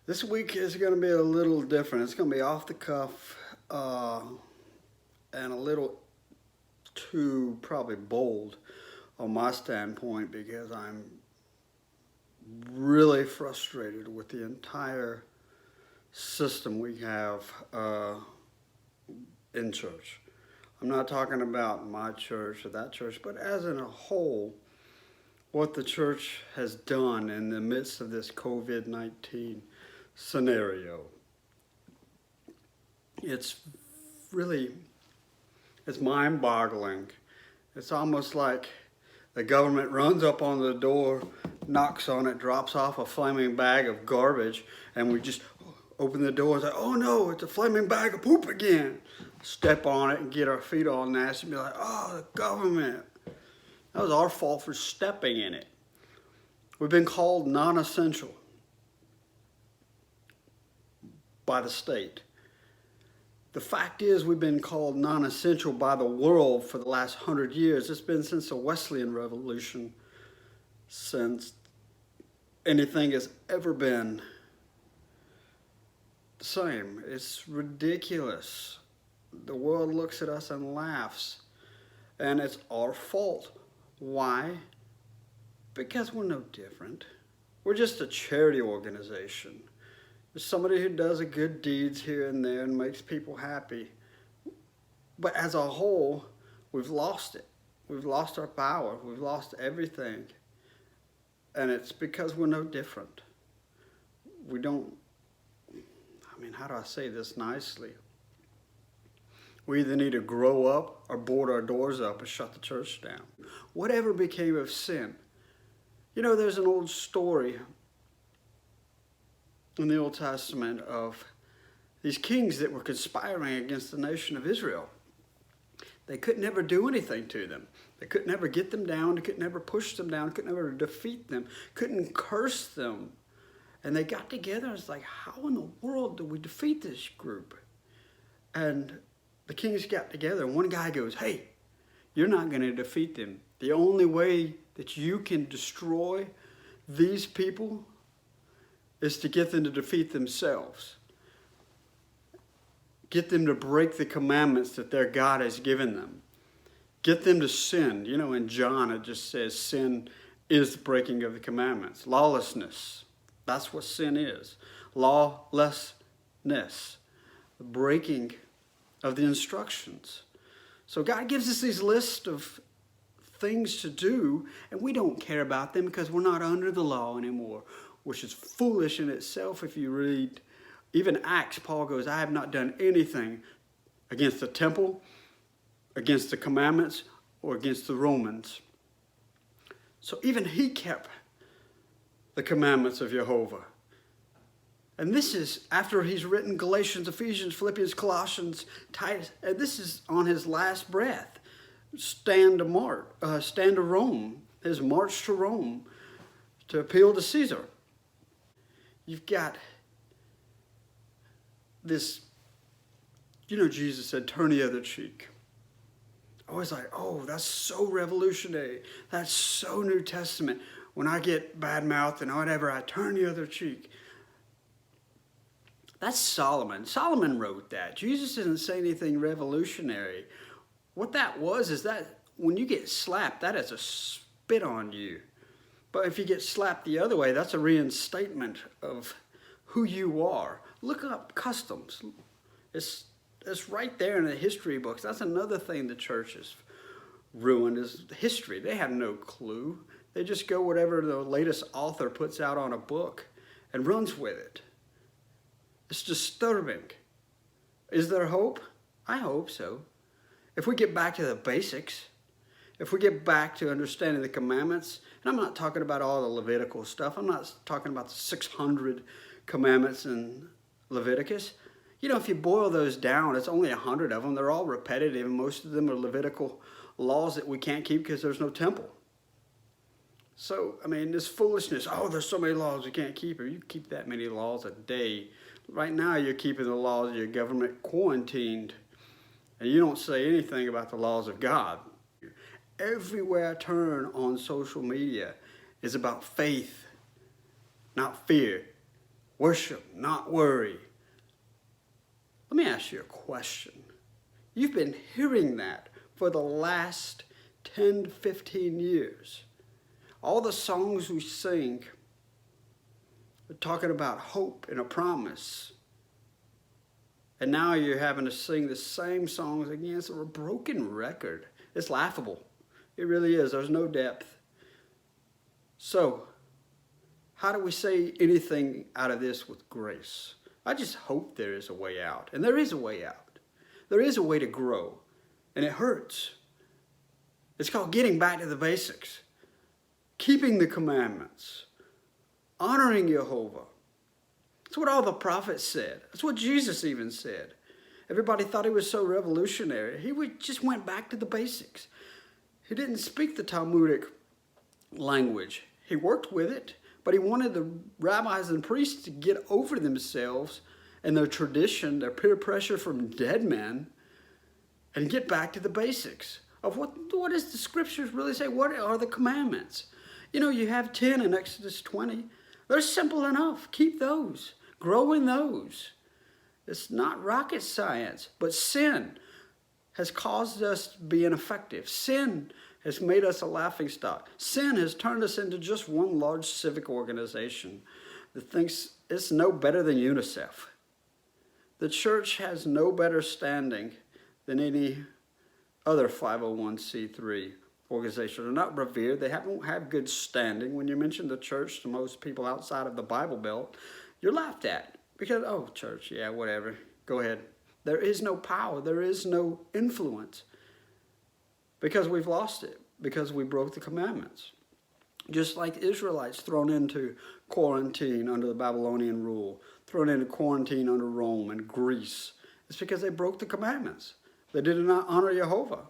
This week is going to be a little different. It's going to be off the cuff and a little too probably bold on my standpoint because I'm really frustrated with the entire system we have in church. I'm not talking about my church or that church, but as in a whole, what the church has done in the midst of this COVID-19 scenario. It's mind-boggling. It's almost like the government runs up on the door, knocks on it, drops off a flaming bag of garbage, and we just open the door and say, oh no, it's a flaming bag of poop again. Step on it and get our feet all nasty and be like, oh, the government. That was our fault for stepping in it. We've been called non-essential by the state. The fact is we've been called non-essential by the world for the last 100 years. It's been since the Wesleyan Revolution, since anything has ever been the same. It's ridiculous. The world looks at us and laughs, and it's our fault. Why? Because we're no different. We're just a charity organization. There's somebody who does a good deeds here and there and makes people happy. But as a whole, we've lost it. We've lost our power. We've lost everything. And it's because we're no different. We don't, how do I say this nicely? We either need to grow up or board our doors up and shut the church down. Whatever became of sin? You know, there's an old story in the Old Testament of these kings that were conspiring against the nation of Israel. They could never do anything to them. They could never get them down. They could never push them down. Could never defeat them. Couldn't curse them. And they got together and it's like, how in the world do we defeat this group? And the kings got together and one guy goes, hey, you're not going to defeat them. The only way that you can destroy these people is to get them to defeat themselves. Get them to break the commandments that their God has given them. Get them to sin. You know, in John it just says sin is the breaking of the commandments. Lawlessness. That's what sin is. Lawlessness. The breaking of the instructions. So God gives us these lists of things to do, and we don't care about them because we're not under the law anymore, which is foolish in itself. If you read even Acts, Paul goes, I have not done anything against the temple, against the commandments, or against the Romans. So even he kept the commandments of Jehovah. And this is after he's written Galatians, Ephesians, Philippians, Colossians, Titus, and this is on his last breath. Stand to Rome, his march to Rome, to appeal to Caesar. You've got this, Jesus said, turn the other cheek. I was like, oh, that's so revolutionary. That's so New Testament. When I get bad-mouthed and whatever, I turn the other cheek. That's Solomon. Solomon wrote that. Jesus didn't say anything revolutionary. What that was is that when you get slapped, that is a spit on you. But if you get slapped the other way, that's a reinstatement of who you are. Look up customs. It's right there in the history books. That's another thing the church has ruined is history. They have no clue. They just go whatever the latest author puts out on a book and runs with it. It's disturbing. Is there hope? I hope so. If we get back to the basics, if we get back to understanding the commandments, and I'm not talking about all the Levitical stuff. I'm not talking about the 600 commandments in Leviticus. If you boil those down, it's only 100 of them. They're all repetitive, and most of them are Levitical laws that we can't keep because there's no temple. So, this foolishness, oh, there's so many laws you can't keep. Or you keep that many laws a day. Right now, you're keeping the laws of your government quarantined, and you don't say anything about the laws of God. Everywhere I turn on social media is about faith, not fear. Worship, not worry. Let me ask you a question. You've been hearing that for the last 10 to 15 years. All the songs we sing are talking about hope and a promise. And now you're having to sing the same songs again. It's a broken record. It's laughable. It really is. There's no depth. So, how do we say anything out of this with grace? I just hope there is a way out. And there is a way out. There is a way to grow. And it hurts. It's called getting back to the basics. Keeping the commandments. Honoring Jehovah. That's what all the prophets said. That's what Jesus even said. Everybody thought he was so revolutionary. He just went back to the basics. He didn't speak the Talmudic language. He worked with it, but he wanted the rabbis and priests to get over themselves and their tradition, their peer pressure from dead men, and get back to the basics of what does the scriptures really say? What are the commandments? You know, you have 10 in Exodus 20. They're simple enough. Keep those. Grow in those. It's not rocket science, but sin has caused us to be ineffective. Sin has made us a laughingstock. Sin has turned us into just one large civic organization that thinks it's no better than UNICEF. The church has no better standing than any other 501c3 organization. They're not revered. They don't have good standing. When you mention the church to most people outside of the Bible Belt, you're laughed at because, oh, church, yeah, whatever. Go ahead. There is no power. There is no influence because we've lost it, because we broke the commandments. Just like Israelites thrown into quarantine under the Babylonian rule, thrown into quarantine under Rome and Greece. It's because they broke the commandments. They did not honor Jehovah.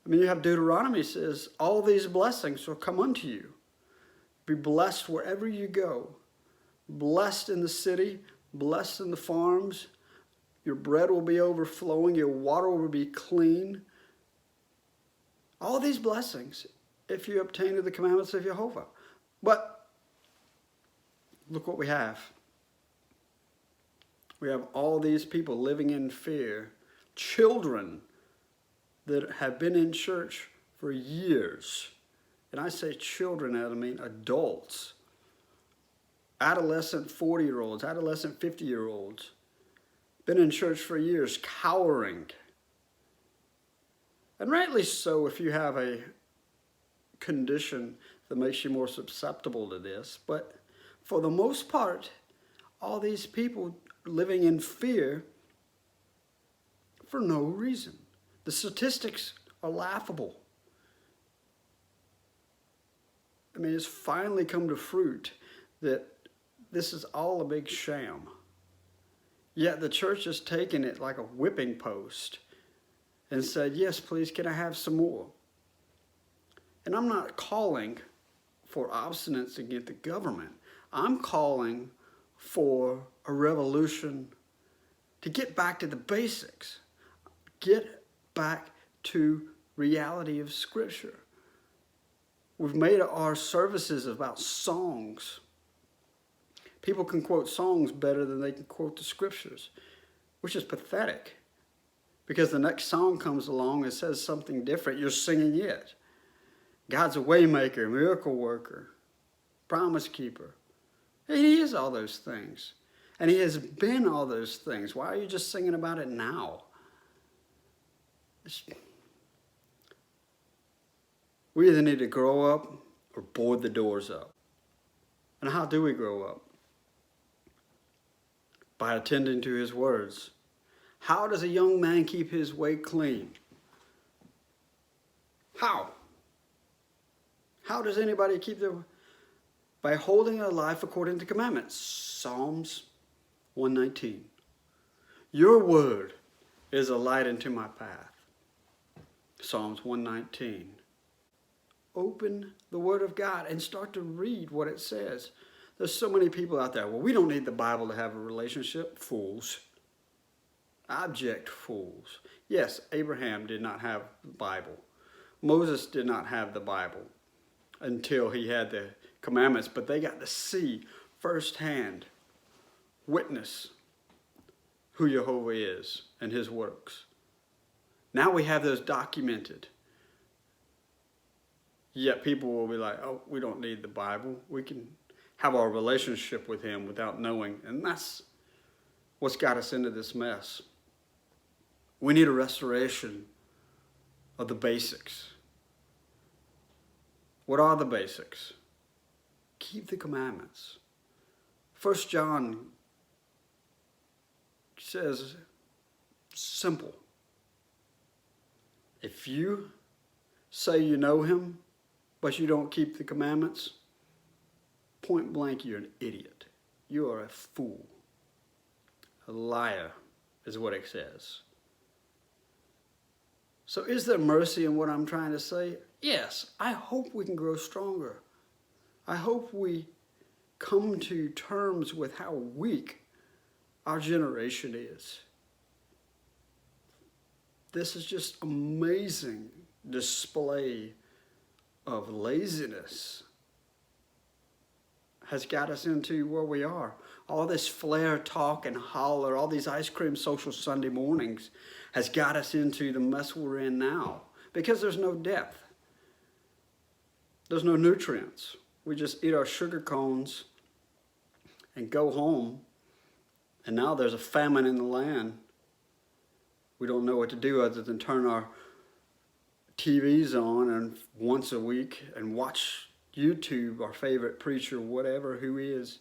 I mean, you have Deuteronomy says, all these blessings will come unto you. Be blessed wherever you go. Blessed in the city, blessed in the farms. Your bread will be overflowing. Your water will be clean. All these blessings if you obtain the commandments of Jehovah. But look what we have. We have all these people living in fear. Children that have been in church for years. And I say children, I mean adults. Adolescent 40-year-olds, adolescent 50-year-olds. Been in church for years, cowering. And rightly so if you have a condition that makes you more susceptible to this. But for the most part, all these people living in fear for no reason. The statistics are laughable. I mean, it's finally come to fruit that this is all a big sham. Yet the church has taken it like a whipping post and said, yes, please, can I have some more? And I'm not calling for obstinance against the government. I'm calling for a revolution to get back to the basics. Get back to reality of Scripture. We've made our services about songs. People can quote songs better than they can quote the Scriptures, which is pathetic. Because the next song comes along and says something different. You're singing it. God's a way maker, miracle worker, promise keeper. And he is all those things. And he has been all those things. Why are you just singing about it now? We either need to grow up or board the doors up. And how do we grow up? By attending to his words. How does a young man keep his way clean? How? How does anybody keep their... By holding a life according to commandments. Psalms 119. Your word is a light into my path. Psalms 119. Open the Word of God and start to read what it says. There's so many people out there. Well, we don't need the Bible to have a relationship. Fools. Abject fools. Yes, Abraham did not have the Bible. Moses did not have the Bible until he had the commandments, but they got to see firsthand witness who Jehovah is and his works. Now we have those documented. Yet people will be like, oh, we don't need the Bible. We can have our relationship with him without knowing. And that's what's got us into this mess. We need a restoration of the basics. What are the basics? Keep the commandments. 1 John says, simple. If you say you know him, but you don't keep the commandments, point blank, you're an idiot. You are a fool. A liar is what it says. So is there mercy in what I'm trying to say? Yes. I hope we can grow stronger. I hope we come to terms with how weak our generation is. This is just amazing display of laziness has got us into where we are. All this flare talk and holler, all these ice cream social Sunday mornings has got us into the mess we're in now because there's no depth. There's no nutrients. We just eat our sugar cones and go home, and now there's a famine in the land. We don't know what to do other than turn our TVs on and once a week and watch YouTube, our favorite preacher, whatever, who is,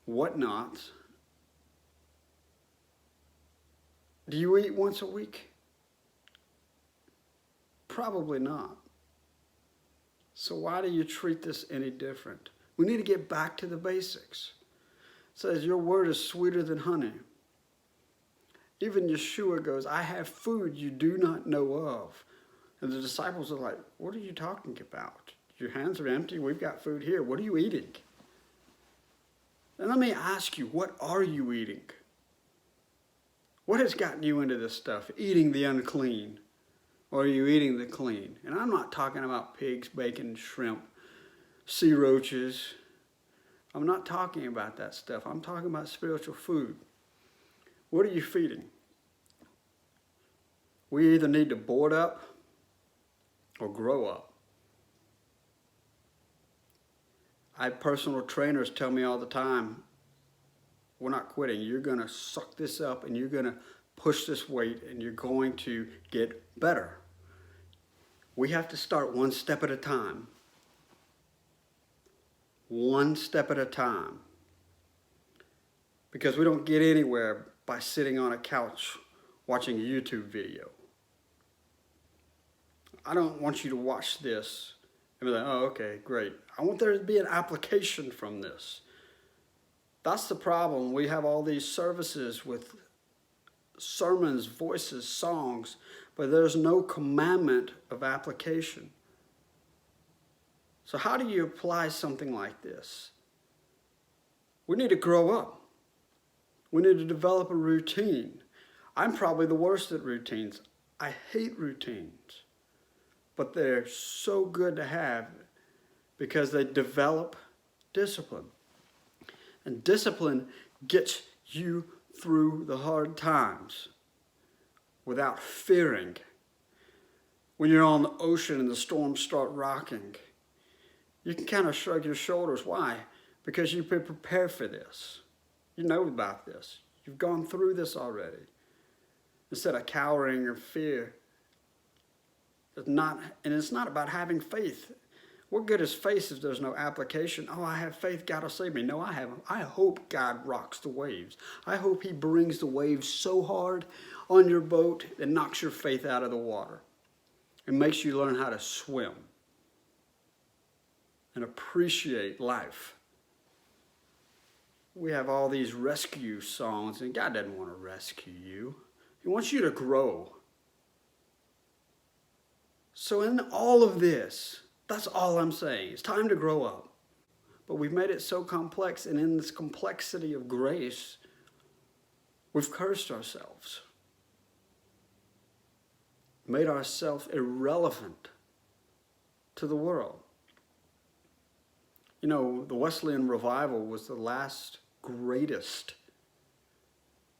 whatnot. Do you eat once a week? Probably not. So why do you treat this any different? We need to get back to the basics. It says, your word is sweeter than honey. Even Yeshua goes, I have food you do not know of. And the disciples are like, what are you talking about? Your hands are empty. We've got food here. What are you eating? And let me ask you, what are you eating? What has gotten you into this stuff? Eating the unclean. Or are you eating the clean? And I'm not talking about pigs, bacon, shrimp, sea roaches. I'm not talking about that stuff. I'm talking about spiritual food. What are you feeding? We either need to board up or grow up. I have personal trainers tell me all the time, we're not quitting. You're going to suck this up and you're going to push this weight and you're going to get better. We have to start one step at a time. One step at a time. Because we don't get anywhere by sitting on a couch watching a YouTube video. I don't want you to watch this and be like, oh, okay, great. I want there to be an application from this. That's the problem. We have all these services with sermons, voices, songs, but there's no commandment of application. So how do you apply something like this? We need to grow up. We need to develop a routine. I'm probably the worst at routines. I hate routines. But they're so good to have because they develop discipline. And discipline gets you through the hard times without fearing. When you're on the ocean and the storms start rocking, you can kind of shrug your shoulders. Why? Because you've been prepared for this. You know about this. You've gone through this already. Instead of cowering or fear. It's not about having faith. What good is faith if there's no application? Oh, I have faith, God will save me. No, I haven't. I hope God rocks the waves. I hope he brings the waves so hard on your boat that knocks your faith out of the water and makes you learn how to swim and appreciate life. We have all these rescue songs, and God doesn't want to rescue you. He wants you to grow. So in all of this, that's all I'm saying. It's time to grow up. But we've made it so complex, and in this complexity of grace, we've cursed ourselves. Made ourselves irrelevant to the world. You know, the Wesleyan revival was the last greatest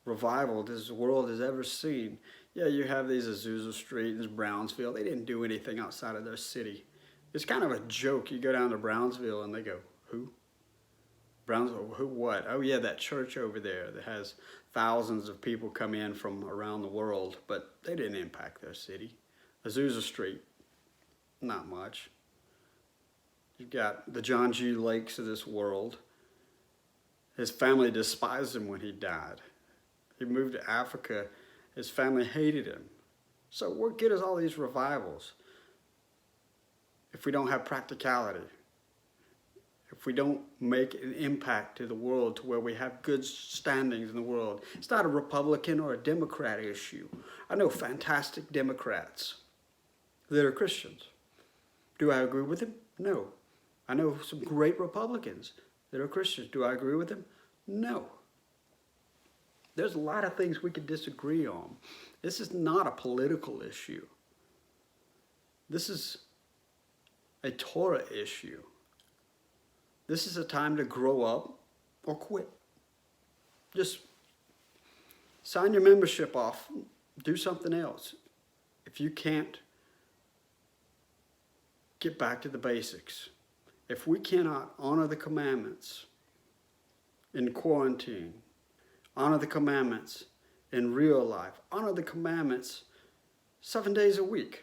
revival this world has ever seen. Yeah, you have these Azusa Street and Brownsville. They didn't do anything outside of their city. It's kind of a joke. You go down to Brownsville and they go, who? Brownsville, who, what? Oh yeah, that church over there that has thousands of people come in from around the world, but they didn't impact their city. Azusa Street, not much. You've got the John G. Lakes of this world. His family despised him when he died. He moved to Africa. His family hated him. So what good is all these revivals if we don't have practicality? If we don't make an impact to the world to where we have good standings in the world? It's not a Republican or a Democrat issue. I know fantastic Democrats that are Christians. Do I agree with them? No. I know some great Republicans that are Christians. Do I agree with them? No. There's a lot of things we could disagree on. This is not a political issue. This is a Torah issue. This is a time to grow up or quit. Just sign your membership off. Do something else. If you can't, get back to the basics. If we cannot honor the commandments in quarantine, honor the commandments in real life, honor the commandments 7 days a week.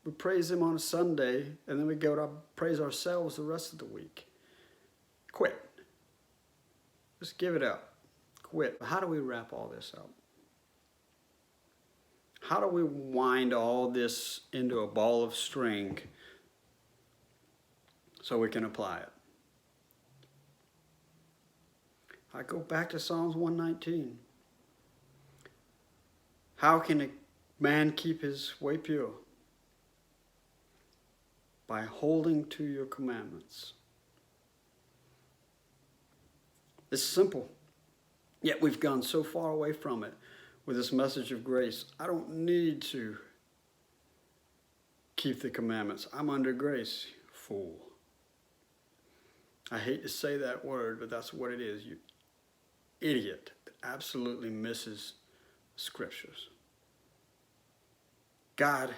We praise him on a Sunday, and then we go to praise ourselves the rest of the week. Quit. Just give it up. Quit. How do we wrap all this up? How do we wind all this into a ball of string so we can apply it? I go back to Psalms 119. How can a man keep his way pure? By holding to your commandments. It's simple, yet we've gone so far away from it with this message of grace. I don't need to keep the commandments. I'm under grace, fool. I hate to say that word, but that's what it is. You idiot that absolutely misses scriptures. God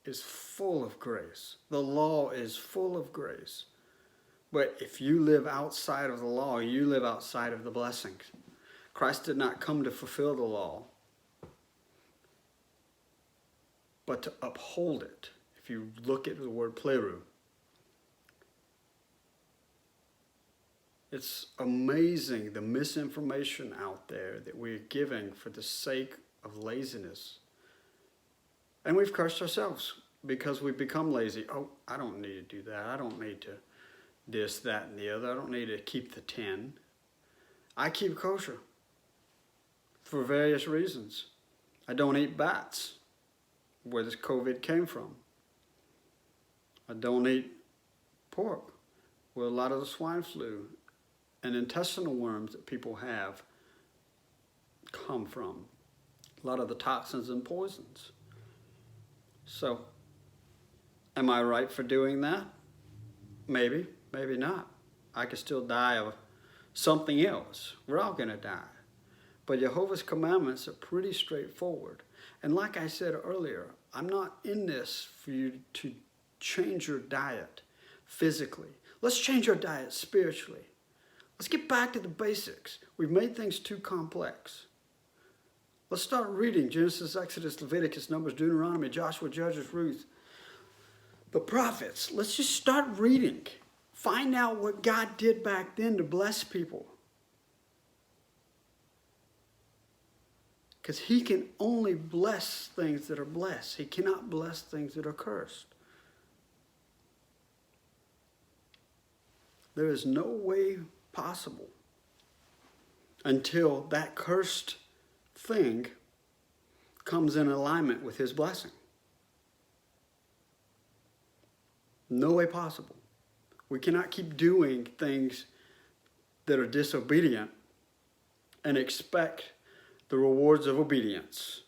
is full of grace. The law is full of grace. But if you live outside of the law, you live outside of the blessings. Christ did not come to fulfill the law, but to uphold it. If you look at the word pleru, it's amazing the misinformation out there that we're giving for the sake of laziness. And we've cursed ourselves because we've become lazy. Oh, I don't need to do that. I don't need to this, that, and the other. I don't need to keep the 10. I keep kosher for various reasons. I don't eat bats, where this COVID came from. I don't eat pork, where a lot of the swine flu and intestinal worms that people have come from. A lot of the toxins and poisons. So, am I right for doing that? Maybe, maybe not. I could still die of something else. We're all going to die. But Jehovah's commandments are pretty straightforward. And like I said earlier, I'm not in this for you to change your diet physically. Let's change our diet spiritually. Let's get back to the basics. We've made things too complex. Let's start reading Genesis, Exodus, Leviticus, Numbers, Deuteronomy, Joshua, Judges, Ruth, the prophets. Let's just start reading. Find out what God did back then to bless people. Because he can only bless things that are blessed. He cannot bless things that are cursed. There is no way possible until that cursed thing comes in alignment with his blessing. No way possible. We cannot keep doing things that are disobedient and expect the rewards of obedience.